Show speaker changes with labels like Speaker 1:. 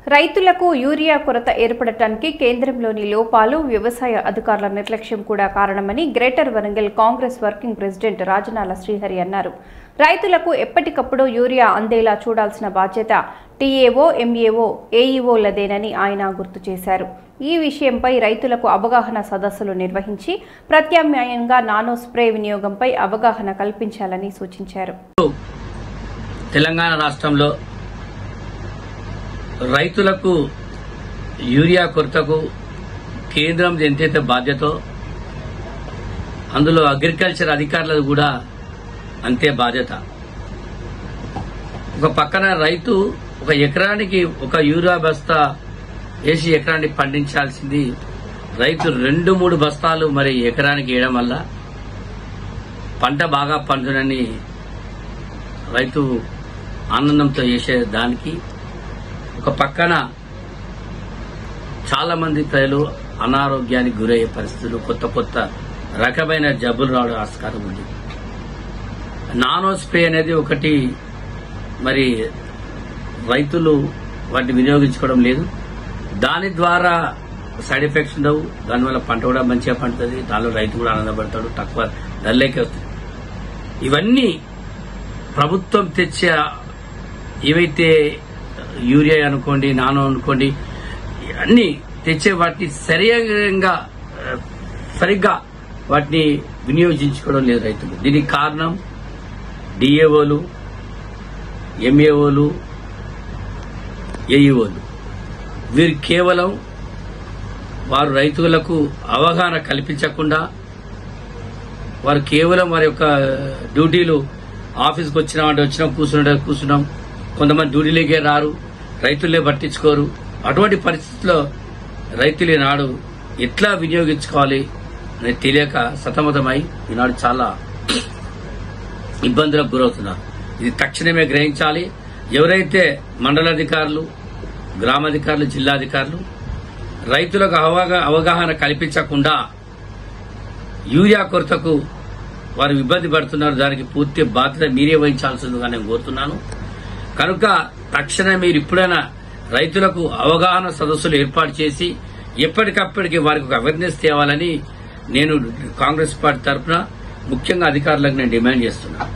Speaker 1: రైతులకు యూరియా కొరత ఏర్పడటానికి కేంద్రంలోని లోపాలు, వ్యవసాయ అధికారుల నిర్లక్ష్యం కూడా కారణమని greater Warangal Congress working president Rajanala Srihari అన్నారు. రైతులకు ఎప్పటికప్పుడు యూరియా అందేలా చూడాల్సిన బాధ్యత టీఏఓ, ఎంఏఓ, ఏఈఓలదేనని ఆయన గుర్తు చేశారు. ఈ విషయంపై రైతులకు అవగాహన సదస్సులు నిర్వహించి ప్రత్యామ్నాయంగా నానో స్ప్రే వినియోగంపై అవగాహన కల్పించాలని సూచించారు.
Speaker 2: తెలంగాణ రాష్ట్రంలో రైతులకు యూరియా కొరతకు కేంద్రం ఎంతైతే బాధ్యతో అందులో అగ్రికల్చర్ అధికారులకు కూడా అంతే బాధ్యత. ఒక పక్కన రైతు ఒక ఎకరానికి ఒక యూరియా బస్తా వేసి ఎకరానికి పండించాల్సింది రైతు 2-3 బస్తాలు మరి ఎకరానికి వేయడం వల్ల పంట బాగా పండునని రైతు ఆనందంతో చేసే దానికి ఒక పక్కన చాలా మంది ప్రజలు అనారోగ్యానికి గురయ్యే పరిస్థితులు, కొత్త రకమైన జబ్బులు రావడం ఆస్కారం ఉంది. నానో స్ప్రే అనేది ఒకటి మరి రైతులు వాటిని వినియోగించుకోవడం లేదు. దాని ద్వారా సైడ్ ఎఫెక్ట్స్ ఉండవు. దానివల్ల పంట కూడా మంచిగా పండుతుంది. దానిలో రైతు కూడా ఆనందపడతాడు. తక్కువ ధరలేకే వస్తుంది. ఇవన్నీ ప్రభుత్వం తెచ్చే ఏవైతే యూరియా అనుకోండి, నానో అనుకోండి, అన్ని తెచ్చే వాటిని సరిగ్గా వాటిని వినియోగించుకోవడం లేదు రైతులు. దీనికి కారణం డిఏఓలు, ఎంఏఓలు, ఏఈఓలు. వీరు కేవలం వారు రైతులకు అవగాహన కల్పించకుండా వారు కేవలం వారి యొక్క డ్యూటీలు ఆఫీస్కి వచ్చినాం కూర్చున్నాం. కొంతమంది డ్యూటీలకే రారు, రైతులే పట్టించుకోరు. అటువంటి పరిస్థితుల్లో రైతులు ఈనాడు ఎట్లా వినియోగించుకోవాలి అనేది తెలియక సతమతమై ఈనాడు చాలా ఇబ్బందులకు గురవుతున్నారు. ఇది తక్షణమే గ్రహించాలి. ఎవరైతే మండలాధికారులు, గ్రామాధికారులు, జిల్లాధికారులు రైతులకు అవగాహన కల్పించకుండా యూరియా కొరతకు వారు ఇబ్బంది పడుతున్నారు, దానికి పూర్తి బాధ్యత మీరే వహించాల్సిందిగా నేను కోరుతున్నాను. కనుక తక్షణమే మీరు ఇప్పుడైనా రైతులకు అవగాహన సదస్సులు ఏర్పాటు చేసి ఎప్పటికప్పటికి వారికి ఒక అవేర్నెస్ తేవాలని నేను కాంగ్రెస్ పార్టీ తరఫున ముఖ్యంగా అధికారులకు నేను డిమాండ్ చేస్తున్నాను.